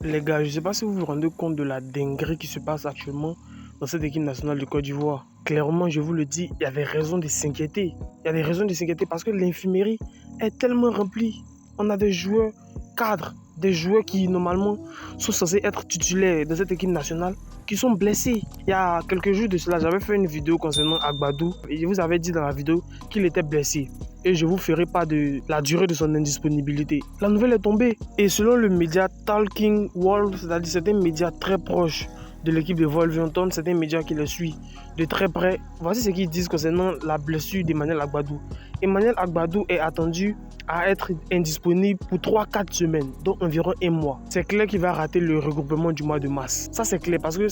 Les gars, je ne sais pas si vous vous rendez compte de la dinguerie qui se passe actuellement dans cette équipe nationale de Côte d'Ivoire. Clairement, je vous le dis, il y avait raison de s'inquiéter. Il y a des raisons de s'inquiéter parce que l'infirmerie est tellement remplie. On a des joueurs cadres, des joueurs qui normalement sont censés être titulaires de cette équipe nationale, qui sont blessés. Il y a quelques jours de cela, j'avais fait une vidéo concernant Agbadou et je vous avais dit dans la vidéo qu'il était blessé. Et je vous ferai pas de la durée de son indisponibilité. La nouvelle est tombée et selon le média Talking World, c'est-à-dire c'est un média très proche de l'équipe de Wolverhampton, c'est un média qui le suit de très près. Voici ce qu'ils disent concernant la blessure d'Emmanuel Agbadou. Emmanuel Agbadou est attendu à être indisponible pour 3-4 semaines, donc environ un mois. C'est clair qu'il va rater le regroupement du mois de mars. Ça c'est clair parce que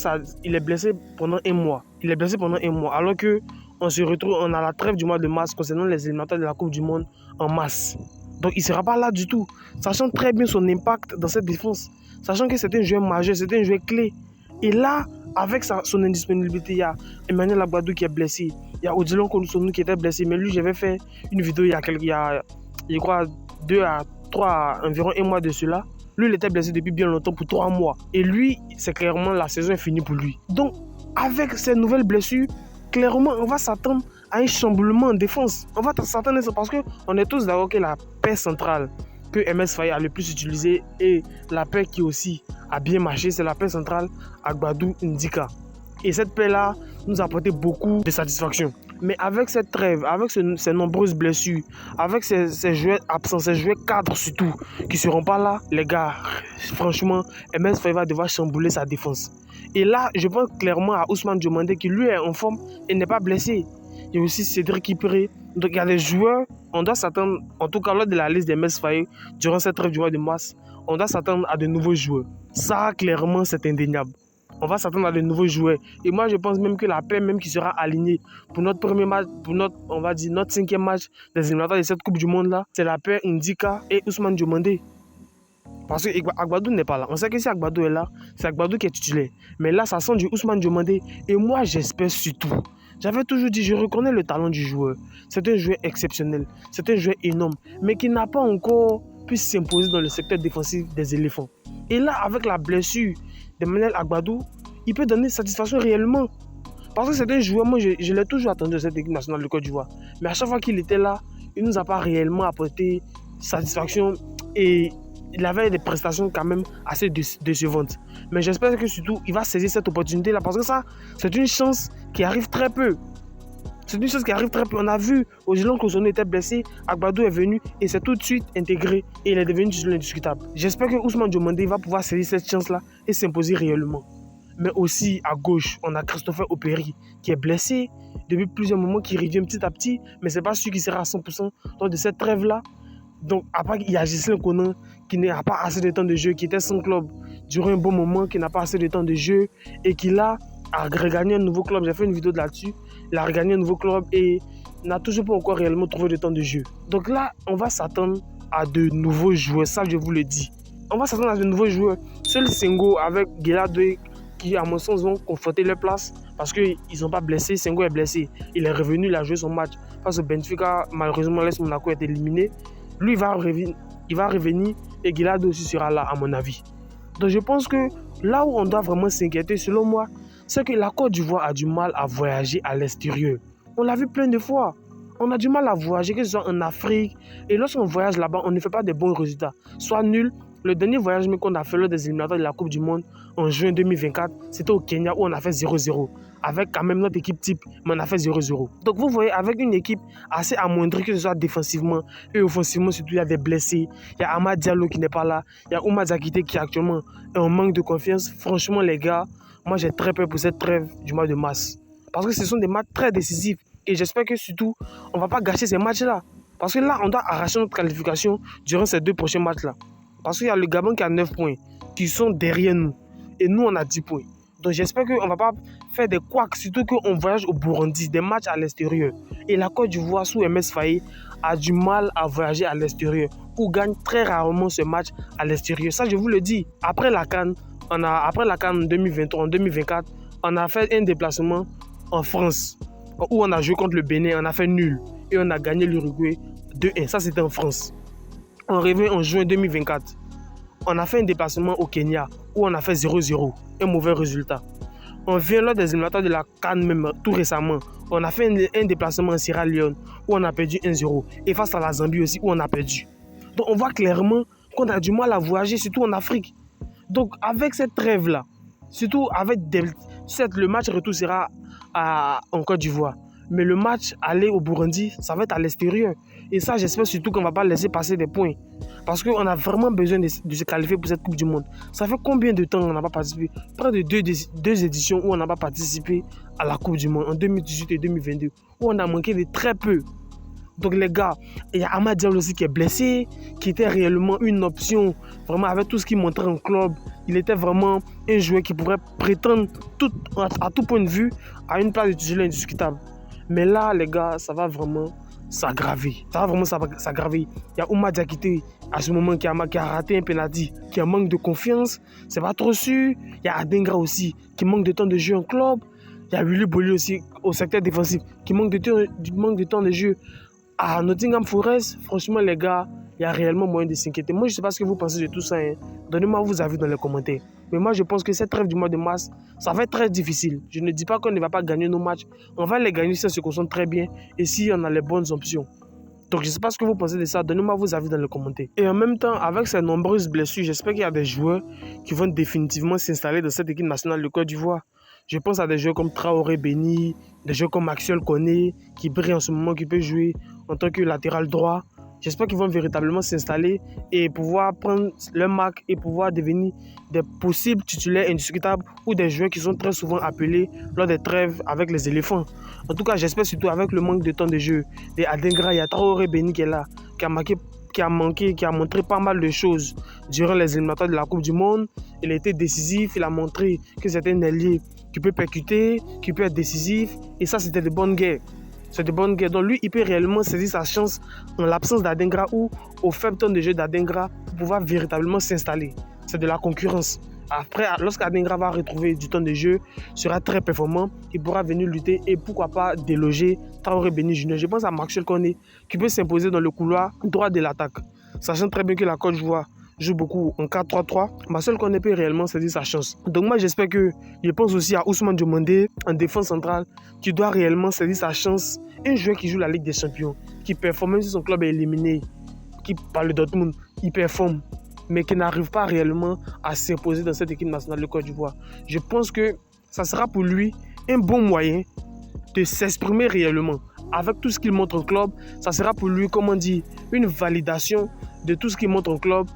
il est blessé pendant un mois. Il est blessé pendant un mois alors que on a la trêve du mois de mars concernant les éliminatoires de la Coupe du Monde en mars. Donc il ne sera pas là du tout, sachant très bien son impact dans cette défense, sachant que c'est un joueur majeur, c'est un joueur clé. Et là, avec son indisponibilité, il y a Emmanuel Agbadou qui est blessé, il y a Odilon Koulibaly qui était blessé, mais lui j'avais fait une vidéo il y a je crois 2 à 3, environ un mois de cela. Lui il était blessé depuis bien longtemps, pour 3 mois. Et lui, c'est clairement la saison est finie pour lui. Donc avec ces nouvelles blessures, clairement, on va s'attendre à un chamboulement en défense. On va s'attendre à ça parce qu'on est tous d'accord que la paire centrale que MS Faye a le plus utilisée et la paire qui aussi a bien marché, c'est la paire centrale Agbadou Ndika. Et cette paire-là nous a apporté beaucoup de satisfaction. Mais avec cette trêve, avec ces nombreuses blessures, avec ces joueurs absents, ces joueurs cadres surtout, qui ne seront pas là, les gars, franchement, MS Faye va devoir chambouler sa défense. Et là, je pense clairement à Ousmane Diomandé qui lui est en forme et n'est pas blessé. Il y a aussi Cédric Ipré. Donc il y a des joueurs, on doit s'attendre, en tout cas lors de la liste des MS Faye, durant cette trêve du mois de mars, on doit s'attendre à de nouveaux joueurs. Ça, clairement, c'est indéniable. On va s'attendre à de nouveaux joueurs. Et moi, je pense même que la paire même qui sera alignée pour notre premier match, pour notre 5e match des éliminatoires de cette Coupe du Monde-là, c'est la paire Ndika et Ousmane Diomandé. Parce que Agbadou n'est pas là. On sait que si Agbadou est là, c'est Agbadou qui est titulaire. Mais là, ça sent du Ousmane Diomandé. Et moi, j'espère surtout. J'avais toujours dit, je reconnais le talent du joueur. C'est un joueur exceptionnel. C'est un joueur énorme. Mais qui n'a pas encore pu s'imposer dans le secteur défensif des éléphants. Et là, avec la blessure d'Emmanuel Agbadou, il peut donner satisfaction réellement. Parce que c'est un joueur, moi, je l'ai toujours attendu à cette équipe nationale de Côte d'Ivoire. Mais à chaque fois qu'il était là, il ne nous a pas réellement apporté satisfaction. Et il avait des prestations quand même assez décevantes. Mais j'espère que surtout, il va saisir cette opportunité-là parce que ça, c'est une chance qui arrive très peu. C'est une chose qui arrive très peu. On a vu, Odilon Koulibaly était blessé, Agbadou est venu et c'est tout de suite intégré et il est devenu titulaire indiscutable. J'espère que Ousmane Diomandé va pouvoir saisir cette chance-là et s'imposer réellement. Mais aussi à gauche, on a Christopher Opéry qui est blessé depuis plusieurs moments, qui revient petit à petit, mais ce n'est pas sûr qu'il sera à 100% lors de cette trêve-là. Donc, après, il y a Ghislain Conan qui n'a pas assez de temps de jeu, qui était sans club durant un bon moment, qui n'a pas assez de temps de jeu et qui là a regagné un nouveau club. J'ai fait une vidéo là-dessus. Il a regagné un nouveau club et n'a toujours pas encore réellement trouvé de temps de jeu. Donc là, on va s'attendre à de nouveaux joueurs, ça je vous le dis. On va s'attendre à de nouveaux joueurs. Seul Senghor avec Guelado qui, à mon sens, vont conforter leur place parce qu'ils ne sont pas blessés. Senghor est blessé. Il est revenu, il a joué son match face au Benfica. Malheureusement, l'AS Monaco est éliminé. Lui, il va revenir et Guelado aussi sera là, à mon avis. Donc, je pense que là où on doit vraiment s'inquiéter, selon moi, c'est que la Côte d'Ivoire a du mal à voyager à l'extérieur. On l'a vu plein de fois. On a du mal à voyager, que ce soit en Afrique. Et lorsqu'on voyage là-bas, on ne fait pas de bons résultats. Soit nul. Le dernier voyage qu'on a fait lors des éliminatoires de la Coupe du Monde en juin 2024, c'était au Kenya où on a fait 0-0. Avec quand même notre équipe type, mais on a fait 0-0. Donc vous voyez, avec une équipe assez amoindrie, que ce soit défensivement et offensivement, surtout il y a des blessés. Il y a Amad Diallo qui n'est pas là. Il y a Oumar Diakité qui actuellement est en manque de confiance. Franchement les gars, moi j'ai très peur pour cette trêve du mois de mars. Parce que ce sont des matchs très décisifs. Et j'espère que surtout, on ne va pas gâcher ces matchs-là. Parce que là, on doit arracher notre qualification durant ces 2 prochains matchs-là. Parce qu'il y a le Gabon qui a 9 points, qui sont derrière nous. Et nous, on a 10 points. Donc j'espère qu'on ne va pas faire des couacs, surtout qu'on voyage au Burundi, des matchs à l'extérieur. Et la Côte d'Ivoire, sous MS Faye, a du mal à voyager à l'extérieur. Ou gagne très rarement ce match à l'extérieur. Ça, je vous le dis. Après la CAN, après la CAN 2023, en 2024, on a fait un déplacement en France, où on a joué contre le Bénin, on a fait nul. Et on a gagné l'Uruguay 2-1. Ça, c'était en France. On revient en juin 2024. On a fait un déplacement au Kenya où on a fait 0-0, un mauvais résultat. On vient lors des éliminatoires de la CAN même tout récemment. On a fait un déplacement en Sierra Leone où on a perdu 1-0 et face à la Zambie aussi où on a perdu. Donc on voit clairement qu'on a du mal à voyager, surtout en Afrique. Donc avec cette trêve-là, surtout avec le match retour sera en Côte d'Ivoire. Mais le match aller au Burundi, ça va être à l'extérieur. Et ça, j'espère surtout qu'on ne va pas laisser passer des points. Parce qu'on a vraiment besoin de se qualifier pour cette Coupe du Monde. Ça fait combien de temps on n'a pas participé? Près de deux éditions où on n'a pas participé à la Coupe du Monde, en 2018 et 2022, où on a manqué de très peu. Donc les gars, il y a Amad Diallo aussi qui est blessé, qui était réellement une option, vraiment avec tout ce qu'il montrait en club. Il était vraiment un joueur qui pourrait prétendre à tout point de vue à une place de titulaire indiscutable. Mais là, les gars, ça va vraiment s'aggraver. Ça va vraiment s'aggraver. Il y a Oumar Diakité à ce moment qui a raté un penalty, qui a manque de confiance. C'est pas trop sûr. Il y a Adengra aussi qui manque de temps de jeu en club. Il y a Willy Boli aussi au secteur défensif qui manque de temps de jeu. À Nottingham Forest, franchement les gars, il y a réellement moyen de s'inquiéter. Moi, je ne sais pas ce que vous pensez de tout ça. Hein. Donnez-moi vos avis dans les commentaires. Mais moi, je pense que cette trêve du mois de mars, ça va être très difficile. Je ne dis pas qu'on ne va pas gagner nos matchs. On va les gagner si on se concentre très bien et si on a les bonnes options. Donc, je ne sais pas ce que vous pensez de ça. Donnez-moi vos avis dans les commentaires. Et en même temps, avec ces nombreuses blessures, j'espère qu'il y a des joueurs qui vont définitivement s'installer dans cette équipe nationale de Côte d'Ivoire. Je pense à des joueurs comme Traoré Béni, des joueurs comme Maxwell Koné, qui brille en ce moment, qui peut jouer en tant que latéral droit. J'espère qu'ils vont véritablement s'installer et pouvoir prendre leur marque et pouvoir devenir des possibles titulaires indiscutables ou des joueurs qui sont très souvent appelés lors des trêves avec les éléphants. En tout cas, j'espère surtout avec le manque de temps de jeu. Et Adengra, il y a Traoré Béni qui est là, qui a montré pas mal de choses durant les éliminatoires de la Coupe du Monde. Il a été décisif, il a montré que c'était un ailier qui peut percuter, qui peut être décisif. Et ça, c'était de bonnes guerres. C'est de bonnes guerres. Donc lui, il peut réellement saisir sa chance en l'absence d'Adengra ou au faible temps de jeu d'Adengra pour pouvoir véritablement s'installer. C'est de la concurrence. Après, lorsqu'Adengra va retrouver du temps de jeu, sera très performant, il pourra venir lutter et pourquoi pas déloger Traoré Béni Junior. Je pense à Maxwell Koné qui peut s'imposer dans le couloir droit de l'attaque. Sachant très bien que la Côte d'Ivoire joue beaucoup en 4-3-3, Maxwell Koné peut réellement saisir sa chance. Donc moi j'espère que, je pense aussi à Ousmane Diomandé en défense centrale qui doit réellement saisir sa chance. Un joueur qui joue la Ligue des Champions, qui performe même si son club est éliminé, qui par le Dortmund, il performe, mais qui n'arrive pas réellement à s'imposer dans cette équipe nationale de Côte d'Ivoire. Je pense que ça sera pour lui un bon moyen de s'exprimer réellement. Avec tout ce qu'il montre au club, ça sera pour lui, comment dire, une validation de tout ce qu'il montre au club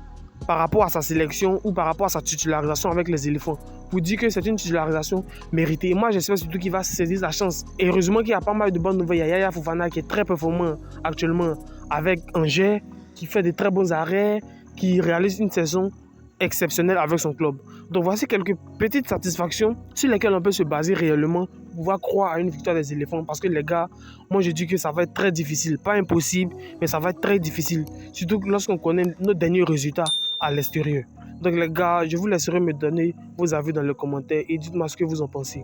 par rapport à sa sélection ou par rapport à sa titularisation avec les éléphants. Pour dire que c'est une titularisation méritée. Et moi, j'espère surtout qu'il va saisir sa chance. Et heureusement qu'il y a pas mal de bonnes nouvelles. Il y a Yaya Fofana qui est très performant actuellement avec Angers, qui fait de très bons arrêts, qui réalise une saison exceptionnelle avec son club. Donc voici quelques petites satisfactions sur lesquelles on peut se baser réellement pour pouvoir croire à une victoire des éléphants. Parce que les gars, moi je dis que ça va être très difficile. Pas impossible, mais ça va être très difficile. Surtout lorsqu'on connaît nos derniers résultats à l'extérieur. Donc les gars, je vous laisserai me donner vos avis dans les commentaires et dites-moi ce que vous en pensez.